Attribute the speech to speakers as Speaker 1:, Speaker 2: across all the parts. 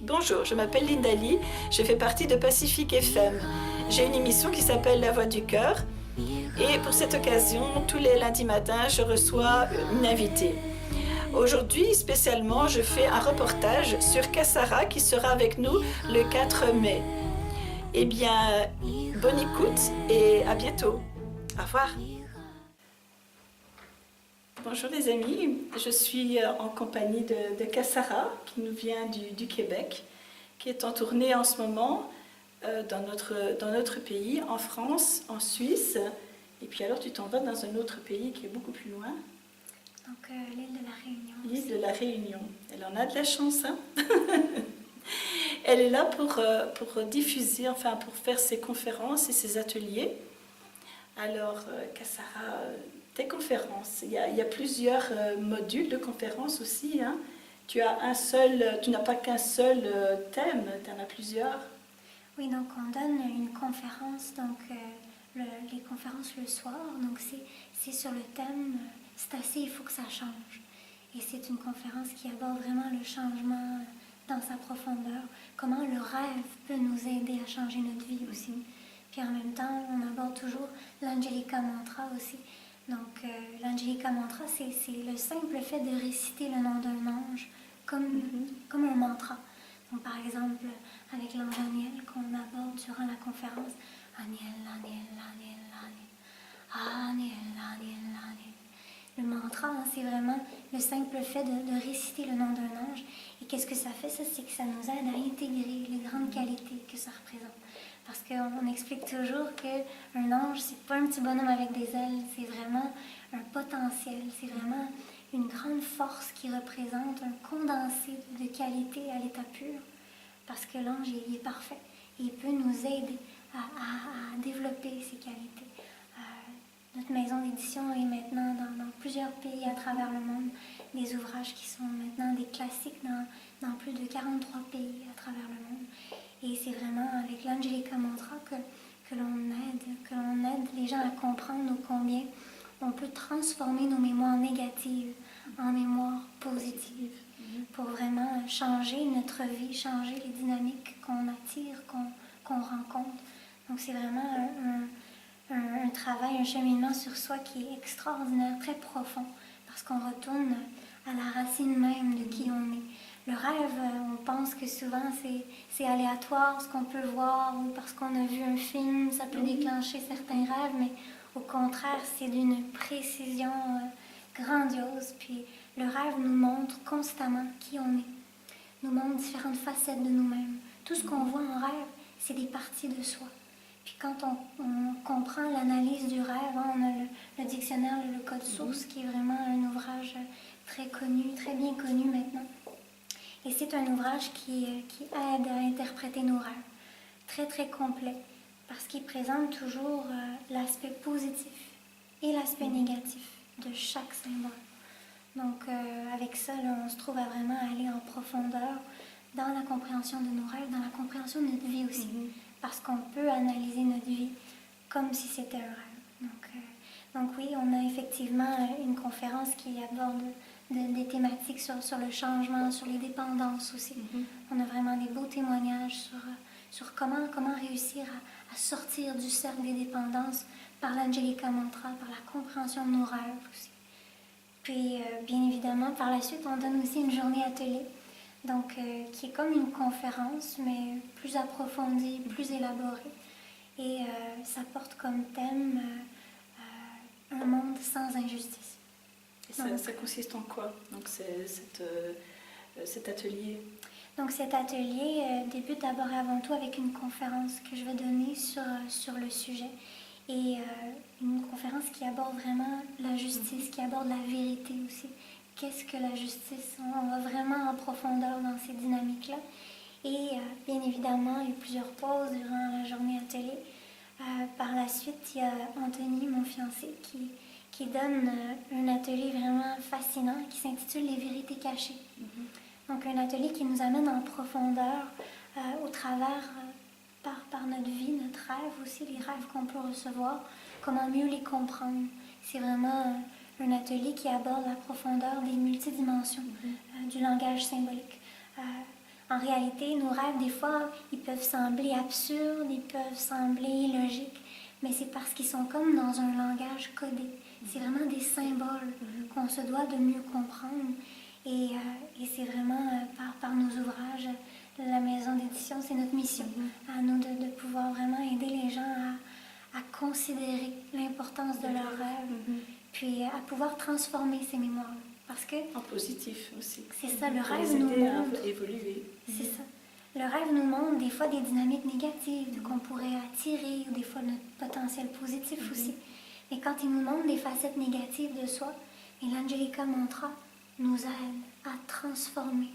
Speaker 1: Bonjour, je m'appelle Linda Lee, je fais partie de Pacific FM. J'ai une émission qui s'appelle La Voix du Cœur et pour cette occasion, tous les lundis matins, je reçois une invitée. Aujourd'hui, spécialement, je fais un reportage sur Kassara qui sera avec nous le 4 mai. Eh bien, bonne écoute et à bientôt. Au revoir. Bonjour les amis, je suis en compagnie de Kassara qui nous vient du Québec, qui est en tournée en ce moment dans notre pays, en France, en Suisse. Et puis alors tu t'en vas dans un autre pays qui est beaucoup plus loin.
Speaker 2: Donc l'île de la Réunion.
Speaker 1: L'île de la Réunion. Elle en a de la chance, hein. Elle est là pour diffuser, enfin pour faire ses conférences et ses ateliers. Alors Kassara, tes conférences, il y a plusieurs modules de conférences aussi, hein. Tu n'as pas qu'un seul thème, tu en as plusieurs.
Speaker 2: Oui, donc on donne une conférence, donc les conférences le soir, donc c'est sur le thème « C'est assez, il faut que ça change ». Et c'est une conférence qui aborde vraiment le changement dans sa profondeur, comment le rêve peut nous aider à changer notre vie aussi. Puis en même temps, on aborde toujours l'Angelica Mantra aussi. Donc l'Angelica Mantra, c'est le simple fait de réciter le nom d'un ange comme un mantra. Donc par exemple, avec l'ange Aniel qu'on aborde durant la conférence, Aniel, Aniel, Aniel, Aniel, Aniel, Aniel, Aniel. Le mantra, hein, c'est vraiment le simple fait de réciter le nom d'un ange. Et qu'est-ce que ça fait? Ça, c'est que ça nous aide à intégrer les grandes qualités que ça représente. Parce qu'on explique toujours qu'un ange, c'est pas un petit bonhomme avec des ailes, c'est vraiment un potentiel, c'est vraiment une grande force qui représente un condensé de qualités à l'état pur. Parce que l'ange, il est parfait. Et il peut nous aider à développer ces qualités. Notre maison d'édition est maintenant dans plusieurs pays à travers le monde. Des ouvrages qui sont maintenant des classiques dans plus de 43 pays à travers le monde. Et c'est vraiment avec l'Angelica Mantra que l'on aide les gens à comprendre combien on peut transformer nos mémoires négatives en mémoires positives pour vraiment changer notre vie, changer les dynamiques qu'on attire, qu'on rencontre. Donc c'est vraiment un travail, un cheminement sur soi qui est extraordinaire, très profond, parce qu'on retourne à la racine même de qui on est. Le rêve, on pense que souvent c'est aléatoire ce qu'on peut voir, ou parce qu'on a vu un film, ça peut déclencher certains rêves, mais au contraire, c'est d'une précision grandiose. Puis le rêve nous montre constamment qui on est, nous montre différentes facettes de nous-mêmes. Tout ce qu'on voit en rêve, c'est des parties de soi. Puis quand on comprend l'analyse du rêve, hein, on a le dictionnaire, le code source, qui est vraiment un ouvrage très connu, très bien connu maintenant. Et c'est un ouvrage qui aide à interpréter nos rêves. Très très complet, parce qu'il présente toujours l'aspect positif et l'aspect négatif de chaque symbole. Donc avec ça, là, on se trouve à vraiment aller en profondeur dans la compréhension de nos rêves, dans la compréhension de notre vie aussi. Parce qu'on peut analyser notre vie comme si c'était un rêve. Donc oui, on a effectivement une conférence qui aborde des thématiques sur le changement, sur les dépendances aussi. On a vraiment des beaux témoignages sur comment réussir à sortir du cercle des dépendances par l'Angelica Mantra, par la compréhension de nos rêves aussi. Puis, bien évidemment, par la suite, on donne aussi une journée atelier, donc qui est comme une conférence, mais plus approfondie, plus élaborée. Et ça porte comme thème un monde sans injustice.
Speaker 1: Et ça consiste en quoi, donc cet atelier?
Speaker 2: Donc cet atelier débute d'abord et avant tout avec une conférence que je vais donner sur le sujet. Et une conférence qui aborde vraiment la justice, qui aborde la vérité aussi. Qu'est-ce que la justice? On va vraiment en profondeur dans ces dynamiques-là. Et bien évidemment, il y a eu plusieurs pauses durant la journée atelier. Par la suite, il y a Anthony, mon fiancé, qui donne un atelier vraiment fascinant qui s'intitule « Les vérités cachées ». Donc un atelier qui nous amène en profondeur au travers... par notre vie, notre rêve aussi, les rêves qu'on peut recevoir, comment mieux les comprendre. C'est vraiment un atelier qui aborde la profondeur des multidimensions du langage symbolique. En réalité, nos rêves, des fois, ils peuvent sembler absurdes, ils peuvent sembler illogiques, mais c'est parce qu'ils sont comme dans un langage codé. C'est vraiment des symboles qu'on se doit de mieux comprendre. Et c'est vraiment par nos ouvrages, la maison d'édition, c'est notre mission à nous de pouvoir vraiment aider les gens à considérer l'importance de leurs rêves, puis à pouvoir transformer ces mémoires. Parce que
Speaker 1: en positif aussi.
Speaker 2: C'est ça, le rêve
Speaker 1: les
Speaker 2: nous
Speaker 1: aider
Speaker 2: montre.
Speaker 1: à évoluer.
Speaker 2: C'est ça. Le rêve nous montre des fois des dynamiques négatives qu'on pourrait attirer, ou des fois notre potentiel positif aussi. Mais quand il nous montre des facettes négatives de soi, et l'Angelica Mantra nous aide à transformer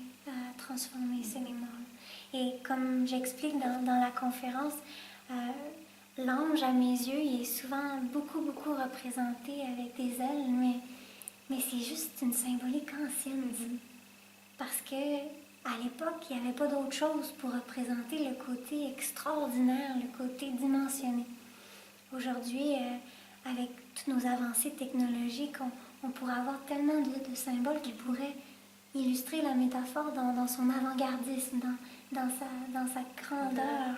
Speaker 2: ces mémoires. Et comme j'explique dans la conférence, l'ange, à mes yeux, il est souvent beaucoup représenté avec des ailes, mais c'est juste une symbolique ancienne. Parce que à l'époque, il n'y avait pas d'autre chose pour représenter le côté extraordinaire, le côté dimensionné. Aujourd'hui, avec toutes nos avancées technologiques, on pourrait avoir tellement de symboles qui pourraient illustrer la métaphore dans son avant-gardisme, dans sa grandeur.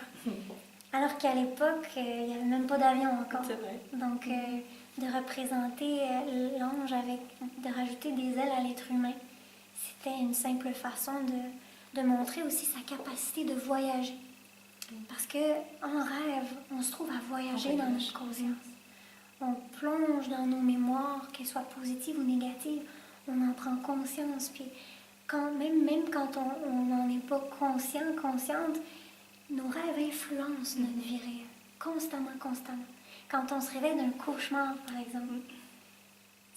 Speaker 2: Alors qu'à l'époque, il n'y avait même pas d'avion encore.
Speaker 1: C'est vrai.
Speaker 2: Donc, de représenter l'ange de rajouter des ailes à l'être humain, c'était une simple façon de montrer aussi sa capacité de voyager. Parce qu'en rêve, on se trouve à voyager dans notre conscience. On plonge dans nos mémoires, qu'elles soient positives ou négatives, on en prend conscience. Puis même quand on n'en est pas consciente, nos rêves influencent notre vie réelle, constamment. Quand on se réveille d'un cauchemar, par exemple,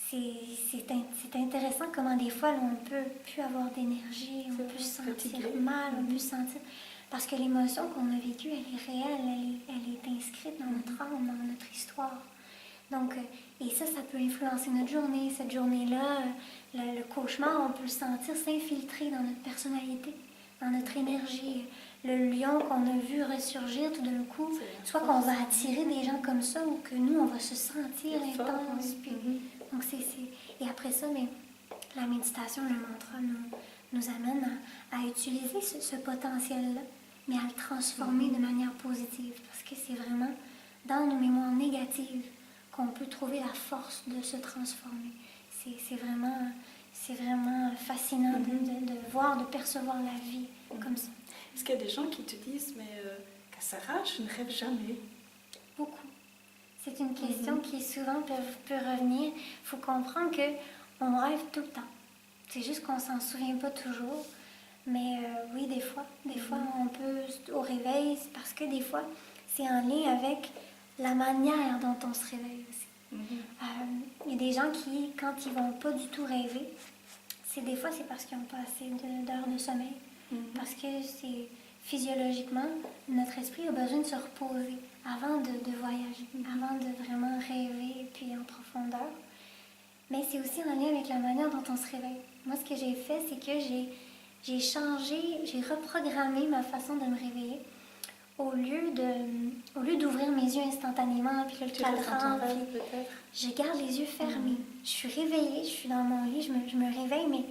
Speaker 2: c'est intéressant comment des fois là, on ne peut plus avoir d'énergie, on peut se sentir mal, on peut se sentir... Parce que l'émotion qu'on a vécue, elle est réelle, elle est inscrite dans notre âme, dans notre histoire. Donc, et ça peut influencer notre journée. Cette journée-là, le cauchemar, on peut le sentir s'infiltrer dans notre personnalité, dans notre énergie. Le lion qu'on a vu ressurgir tout d'un coup, soit qu'on va attirer des gens comme ça, ou que nous, on va se sentir intense. Puis, donc et après ça, mais la méditation, le mantra nous amène à utiliser ce potentiel-là, mais à le transformer de manière positive. Parce que c'est vraiment dans nos mémoires négatives qu'on peut trouver la force de se transformer. C'est vraiment fascinant de voir, de percevoir la vie comme ça.
Speaker 1: Est-ce qu'il y a des gens qui te disent, mais qu'à Sarah, je ne rêve jamais?
Speaker 2: Beaucoup. C'est une question qui souvent peut revenir. Il faut comprendre qu'on rêve tout le temps. C'est juste qu'on ne s'en souvient pas toujours. Mais oui, des fois on peut, au réveil, parce que des fois, c'est en lien avec la manière dont on se réveille aussi. Il y a des gens qui, quand ils ne vont pas du tout rêver, des fois c'est parce qu'ils n'ont pas assez d'heures de sommeil. Parce que c'est physiologiquement, notre esprit a besoin de se reposer avant de voyager, avant de vraiment rêver, et puis en profondeur. Mais c'est aussi en lien avec la manière dont on se réveille. Moi, ce que j'ai fait, c'est que j'ai reprogrammé ma façon de me réveiller. Au lieu d'ouvrir mes yeux instantanément, puis le cadran, je garde les yeux fermés. Je suis réveillée, je suis dans mon lit, je me réveille, mais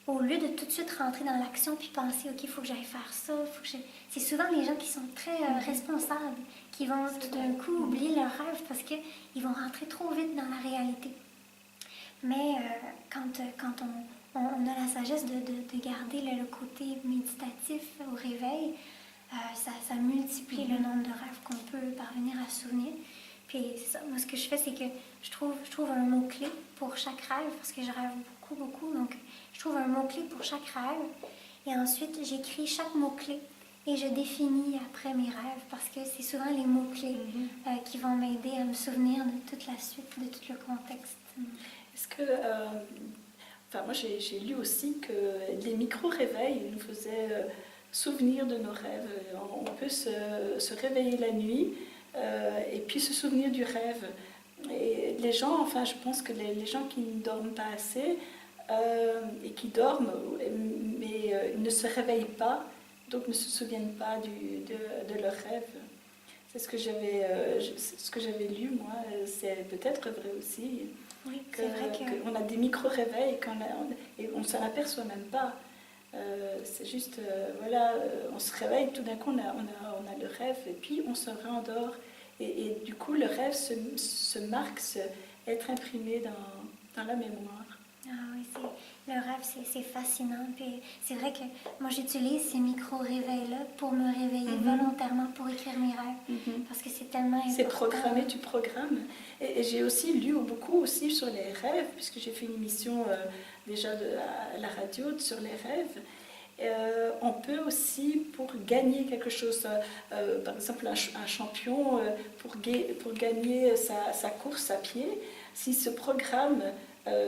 Speaker 2: au lieu de tout de suite rentrer dans l'action puis penser, OK, il faut que j'aille faire ça, c'est souvent les gens qui sont très responsables, qui vont tout d'un coup oublier leurs rêves parce qu'ils vont rentrer trop vite dans la réalité. Mais quand on a la sagesse de garder le côté méditatif au réveil, ça multiplie le nombre de rêves qu'on peut parvenir à se souvenir. Puis ça, moi, ce que je fais, c'est que je trouve un mot-clé pour chaque rêve, parce que je rêve beaucoup. Donc, je trouve un mot-clé pour chaque rêve. Et ensuite, j'écris chaque mot-clé et je définis après mes rêves, parce que c'est souvent les mots-clés qui vont m'aider à me souvenir de toute la suite, de tout le contexte.
Speaker 1: Est-ce que... moi, j'ai lu aussi que les micro-réveils nous faisaient souvenir de nos rêves. On peut se réveiller la nuit et puis se souvenir du rêve. Et les gens, je pense que les gens qui ne dorment pas assez et qui dorment, mais ne se réveillent pas, donc ne se souviennent pas de leur rêve. C'est ce que j'avais lu, moi. C'est peut-être vrai aussi.
Speaker 2: Oui, c'est vrai
Speaker 1: qu'on a des micro-réveils et on ne s'en aperçoit même pas. C'est juste, on se réveille, tout d'un coup on a le rêve et puis on se réendort. Et du coup le rêve se marque, être imprimé dans la mémoire.
Speaker 2: Ah oui, le rêve, c'est fascinant. Puis c'est vrai que moi, j'utilise ces micro-réveils-là pour me réveiller volontairement, pour écrire mes rêves. Parce que c'est tellement important.
Speaker 1: C'est programmé, tu programmes. Et j'ai aussi lu beaucoup aussi sur les rêves, puisque j'ai fait une émission déjà à la radio sur les rêves. On peut aussi, pour gagner quelque chose, par exemple un champion, pour gagner sa course à pied, s'il se programme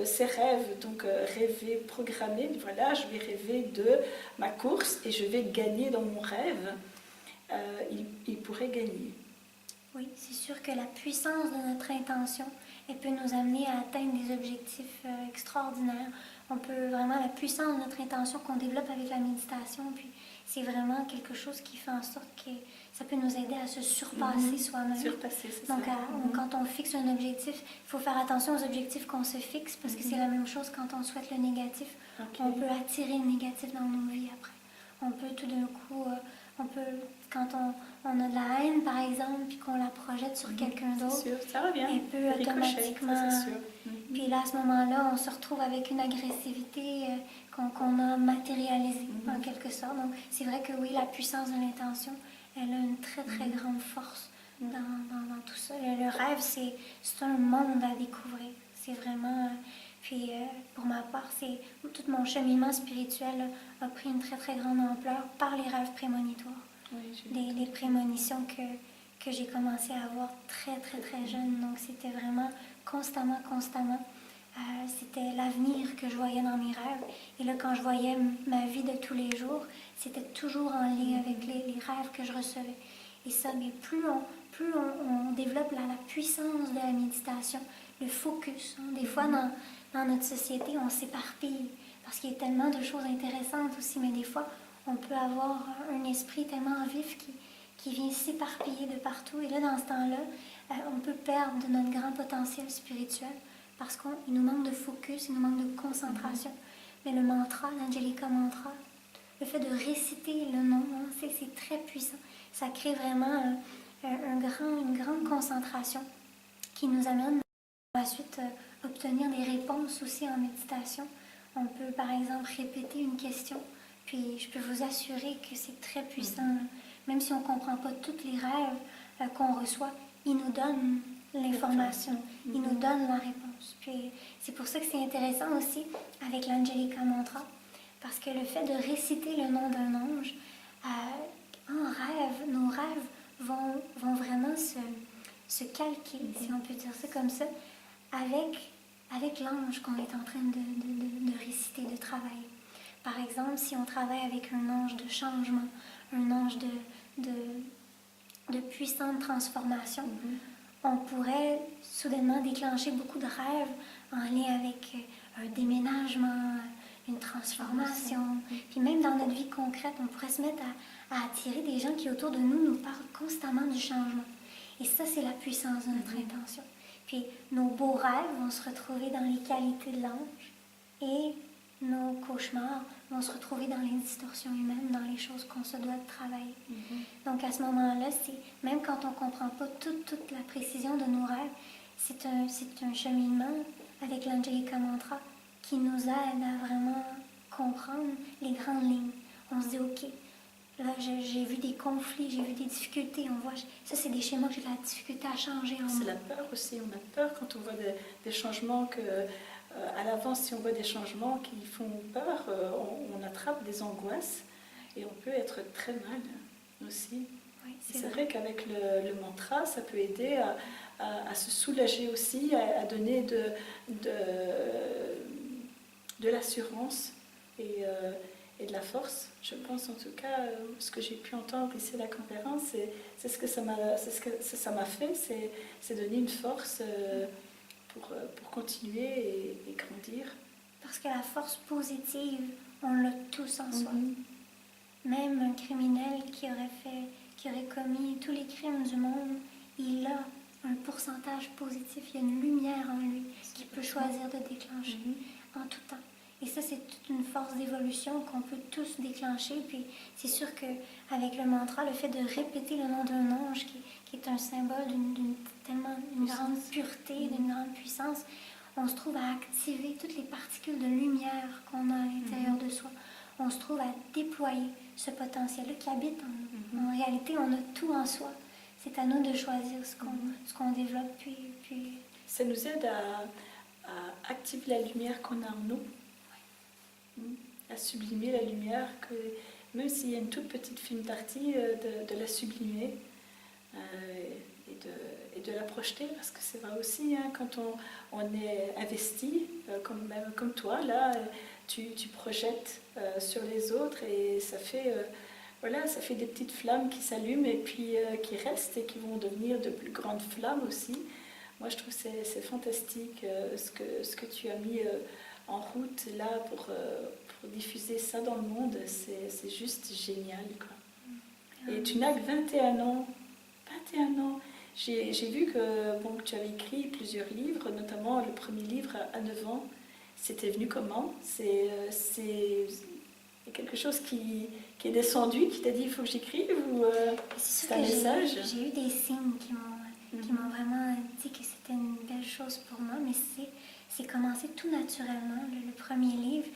Speaker 1: ses rêves, donc rêver, programmer, voilà, je vais rêver de ma course et je vais gagner dans mon rêve, il pourrait gagner.
Speaker 2: Oui, c'est sûr que la puissance de notre intention, elle peut nous amener à atteindre des objectifs extraordinaires. On peut vraiment, la puissance de notre intention qu'on développe avec la méditation, puis c'est vraiment quelque chose qui fait en sorte que ça peut nous aider à se surpasser soi-même.
Speaker 1: Surpasser, c'est
Speaker 2: donc,
Speaker 1: ça.
Speaker 2: quand on fixe un objectif, il faut faire attention aux objectifs qu'on se fixe, parce que c'est la même chose quand on souhaite le négatif. Okay. On peut attirer le négatif dans nos vies après. On peut tout d'un coup, quand on a de la haine, par exemple, puis qu'on la projette sur quelqu'un d'autre,
Speaker 1: ça revient.
Speaker 2: Elle peut automatiquement...
Speaker 1: Ça, c'est sûr.
Speaker 2: Puis là, à ce moment-là, on se retrouve avec une agressivité qu'on a matérialisée, en quelque sorte. Donc, c'est vrai que oui, la puissance de l'intention, elle a une très, très grande force dans tout ça. Le rêve, c'est un monde à découvrir. C'est vraiment... Puis, pour ma part, tout mon cheminement spirituel a pris une très, très grande ampleur par les rêves prémonitoires. Oui, les prémonitions que j'ai commencé à avoir très, très, très jeune. Donc, c'était vraiment constamment. C'était l'avenir que je voyais dans mes rêves. Et là, quand je voyais ma vie de tous les jours, c'était toujours en lien avec les rêves que je recevais. Et ça, mais plus on développe la puissance de la méditation, le focus. Des fois, dans notre société, on s'éparpille parce qu'il y a tellement de choses intéressantes aussi, mais des fois, on peut avoir un esprit tellement vif qui vient s'éparpiller de partout. Et là, dans ce temps-là, on peut perdre de notre grand potentiel spirituel parce qu'il nous manque de focus, il nous manque de concentration. Mais le mantra, l'Angelica Mantra, le fait de réciter le nom, c'est très puissant. Ça crée vraiment une grande concentration qui nous amène à la suite obtenir des réponses aussi en méditation. On peut par exemple répéter une question, puis je peux vous assurer que c'est très puissant. Même si on ne comprend pas tous les rêves qu'on reçoit, ils nous donnent l'information, ils nous donnent la réponse. Puis c'est pour ça que c'est intéressant aussi avec l'Angelica Mantra, parce que le fait de réciter le nom d'un ange, en rêve, nos rêves vont vraiment se calquer, si on peut dire ça comme ça, avec l'ange qu'on est en train de réciter, de travailler. Par exemple, si on travaille avec un ange de changement, un ange de puissante transformation, on pourrait soudainement déclencher beaucoup de rêves en lien avec un déménagement, une transformation. Puis même dans notre vie concrète, on pourrait se mettre à attirer des gens qui autour de nous parlent constamment du changement. Et ça, c'est la puissance de notre intention. Puis nos beaux rêves vont se retrouver dans les qualités de l'ange et nos cauchemars vont se retrouver dans les distorsions humaines, dans les choses qu'on se doit de travailler. Donc à ce moment-là, même quand on ne comprend pas toute la précision de nos rêves, c'est un cheminement avec l'Angelica Mantra qui nous aide à vraiment comprendre les grandes lignes. On se dit, OK, là j'ai vu des conflits, j'ai vu des difficultés, on voit, ça c'est des schémas que j'ai de la difficulté à changer en moi.
Speaker 1: C'est la peur aussi, on a peur quand on voit des changements à l'avance, si on voit des changements qui font peur, on attrape des angoisses et on peut être très mal aussi.
Speaker 2: Oui,
Speaker 1: c'est vrai qu'avec le mantra, ça peut aider à se soulager aussi, à donner de l'assurance et de la force. Je pense en tout cas, ce que j'ai pu entendre ici à la conférence, c'est ce que ça m'a fait, c'est donner une force pour continuer et grandir.
Speaker 2: Parce que la force positive, on l'a tous en soi. Même un criminel qui aurait commis tous les crimes du monde, il a un pourcentage positif, il y a une lumière en lui qui peut choisir de déclencher en tout temps. Et ça, c'est toute une force d'évolution qu'on peut tous déclencher. Puis c'est sûr qu'avec le mantra, le fait de répéter le nom d'un ange, qui est un symbole d'une grande pureté, d'une grande puissance, on se trouve à activer toutes les particules de lumière qu'on a à l'intérieur de soi. On se trouve à déployer ce potentiel-là qui habite en nous. En réalité, on a tout en soi. C'est à nous de choisir ce qu'on développe. Puis...
Speaker 1: Ça nous aide à activer la lumière qu'on a en nous, à sublimer la lumière, que, même s'il y a une toute petite fine partie, de la sublimer et de la projeter, parce que c'est vrai aussi, hein, quand on est investi, comme toi, là, tu projettes sur les autres et ça fait... Voilà, ça fait des petites flammes qui s'allument et puis qui restent et qui vont devenir de plus grandes flammes aussi. Moi, je trouve que c'est fantastique ce que tu as mis en route là pour diffuser ça dans le monde. C'est juste génial, quoi. Et tu n'as que 21 ans. 21 ans. J'ai vu que tu avais écrit plusieurs livres, notamment le premier livre à 9 ans. C'était venu comment? C'est quelque chose qui est descendu, qui t'a dit il faut que j'écrive, ou c'est un message?
Speaker 2: J'ai eu des signes qui m'ont vraiment dit que c'était une belle chose pour moi, mais c'est commencé tout naturellement. Le premier livre,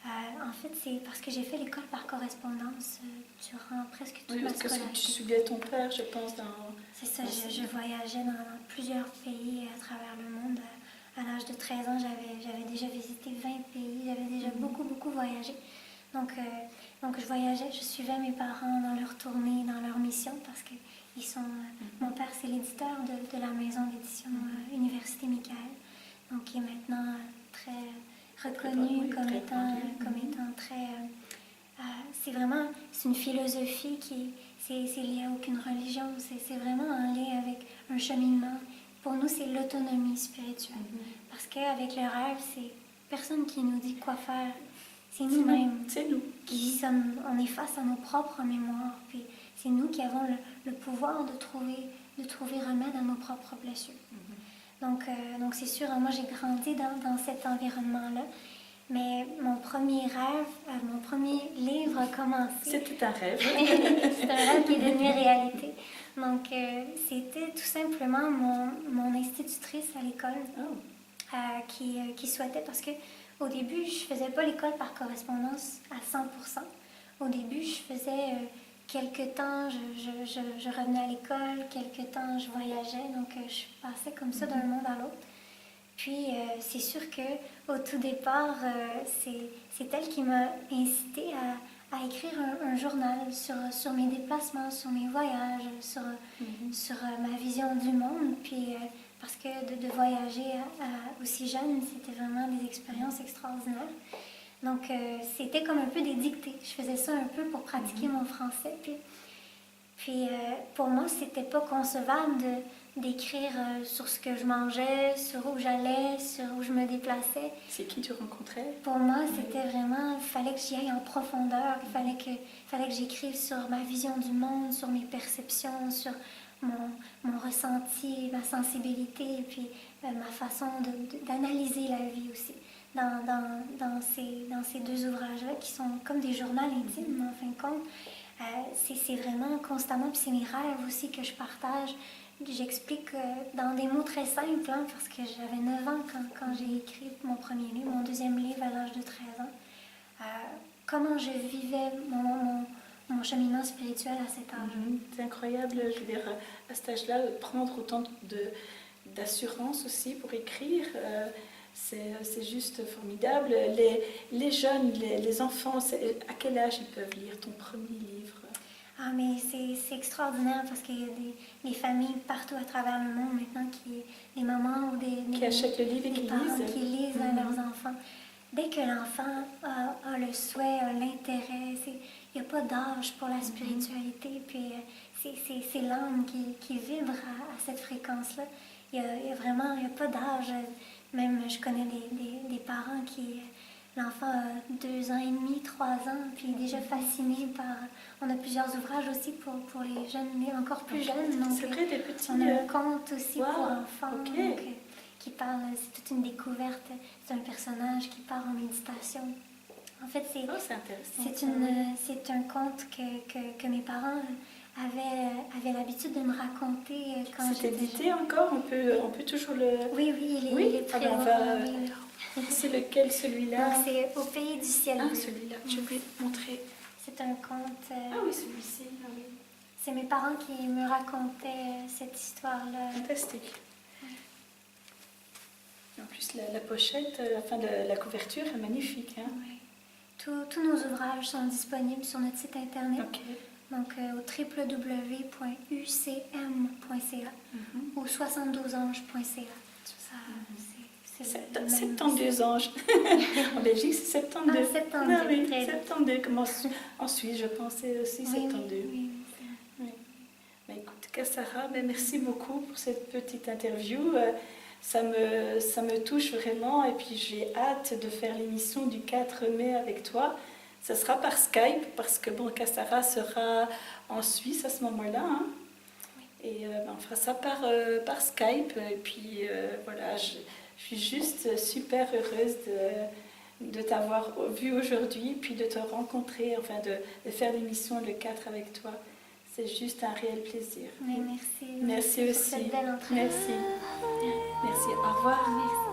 Speaker 2: en fait, c'est parce que j'ai fait l'école par correspondance durant presque toute ma scolarité.
Speaker 1: Parce que tu suivais ton père, je pense,
Speaker 2: C'est ça, je voyageais dans plusieurs pays à travers le monde. À l'âge de 13 ans, j'avais déjà visité 20 pays, j'avais déjà beaucoup voyagé. Donc je voyageais, je suivais mes parents dans leur tournée, dans leur mission, parce que mon père, c'est l'éditeur de la maison d'édition Université Michael, donc qui est maintenant très reconnu comme étant très... c'est une philosophie c'est lié à aucune religion, c'est vraiment en lien avec un cheminement. Pour nous, c'est l'autonomie spirituelle, parce qu'avec le rêve, c'est personne qui nous dit quoi faire. C'est nous-mêmes.
Speaker 1: C'est nous.
Speaker 2: On est face à nos propres mémoires. Puis c'est nous qui avons le pouvoir de trouver remède à nos propres blessures. Donc c'est sûr, moi j'ai grandi dans cet environnement-là. Mais mon premier rêve, mon premier livre a commencé.
Speaker 1: C'était un rêve.
Speaker 2: C'est un rêve qui est devenu réalité. Donc c'était tout simplement mon institutrice à l'école qui souhaitait, parce que au début, je ne faisais pas l'école par correspondance à 100%. Au début, je faisais quelques temps, je revenais à l'école, quelques temps, je voyageais. Donc, je passais comme ça d'un monde à l'autre. Puis, c'est sûr qu'au tout départ, c'est elle qui m'a incitée à écrire un journal sur mes déplacements, sur mes voyages, sur ma vision du monde. Puis, parce que de voyager aussi jeune, c'était vraiment des expériences extraordinaires. Donc, c'était comme un peu des dictées. Je faisais ça un peu pour pratiquer mon français. Puis pour moi, c'était pas concevable d'écrire sur ce que je mangeais, sur où j'allais, sur où je me déplaçais.
Speaker 1: C'est qui tu rencontrais?
Speaker 2: Pour moi, c'était vraiment... Il fallait que j'y aille en profondeur. Il fallait que j'écrive sur ma vision du monde, sur mes perceptions, sur... Mon ressenti, ma sensibilité, et puis ma façon d'analyser la vie aussi. Dans ces deux ouvrages-là, qui sont comme des journaux intimes, en fin de compte, c'est vraiment constamment, puis c'est mes rêves aussi que je partage. J'explique dans des mots très simples, hein, parce que j'avais 9 ans quand j'ai écrit mon premier livre, mon deuxième livre à l'âge de 13 ans. Comment je vivais mon cheminement spirituel à cet âge.
Speaker 1: C'est incroyable, je veux dire, à cet âge-là, prendre autant d'assurance aussi pour écrire, c'est juste formidable. Les jeunes, les enfants, à quel âge ils peuvent lire ton premier livre?
Speaker 2: Ah, mais c'est extraordinaire, parce qu'il y a des familles partout à travers le monde maintenant, des mamans ou
Speaker 1: qui achètent le livre et
Speaker 2: qui lisent à leurs enfants. Dès que l'enfant a le souhait, a l'intérêt, il n'y a pas d'âge pour la spiritualité, puis c'est l'âme qui vibre à cette fréquence-là. Il y a vraiment, il n'y a pas d'âge. Même, je connais des parents l'enfant a 2 ans et demi, 3 ans, puis il est déjà fasciné par... On a plusieurs ouvrages aussi pour les jeunes, mais encore plus jeunes. Donc,
Speaker 1: c'est vrai, des petits...
Speaker 2: On a un conte aussi pour enfants.
Speaker 1: Okay.
Speaker 2: Donc, qui parle, c'est toute une découverte. C'est un personnage qui part en méditation, En fait,
Speaker 1: Oh, c'est intéressant.
Speaker 2: c'est un conte que mes parents avaient l'habitude de me raconter quand
Speaker 1: C'est
Speaker 2: j'étais
Speaker 1: édité
Speaker 2: jeune.
Speaker 1: encore, on peut toujours le...
Speaker 2: Oui, oui,
Speaker 1: Oui,
Speaker 2: il est
Speaker 1: ah ben
Speaker 2: présent.
Speaker 1: on va...
Speaker 2: Oui, oui.
Speaker 1: C'est lequel,
Speaker 2: Donc,
Speaker 1: celui-là?
Speaker 2: c'est Au pays du ciel
Speaker 1: Ah,
Speaker 2: bleu.
Speaker 1: celui-là, je vais montrer.
Speaker 2: C'est un conte.
Speaker 1: Ah oui, celui-ci, ah oui.
Speaker 2: C'est mes parents qui me racontaient cette histoire-là.
Speaker 1: Fantastique. En plus, la pochette, enfin la couverture est magnifique. Hein?
Speaker 2: Oui. Tous nos ouvrages sont disponibles sur notre site internet,
Speaker 1: Ok.
Speaker 2: donc au www.ucm.ca ou 72anges.ca. C'est le même
Speaker 1: 72 anges. En Belgique, c'est 72.
Speaker 2: Ah, 72,
Speaker 1: Ah, oui,
Speaker 2: très bien.
Speaker 1: 72, comme en Suisse, je pensais aussi
Speaker 2: Oui,
Speaker 1: 72.
Speaker 2: oui,
Speaker 1: Oui. Mais écoute, Kassara, merci beaucoup pour cette petite interview. Ça me touche vraiment et puis j'ai hâte de faire l'émission du 4 mai avec toi. Ça sera par Skype parce que bon, Kassara sera en Suisse à ce moment-là. Hein. Et on fera ça par Skype. Et puis voilà, je suis juste super heureuse de t'avoir vu aujourd'hui, puis de te rencontrer, enfin de faire l'émission le 4 avec toi. C'est juste un réel plaisir.
Speaker 2: Oui, merci.
Speaker 1: Merci
Speaker 2: pour
Speaker 1: aussi.
Speaker 2: cette belle entrevue.
Speaker 1: Merci. Merci. Au revoir.
Speaker 2: Merci.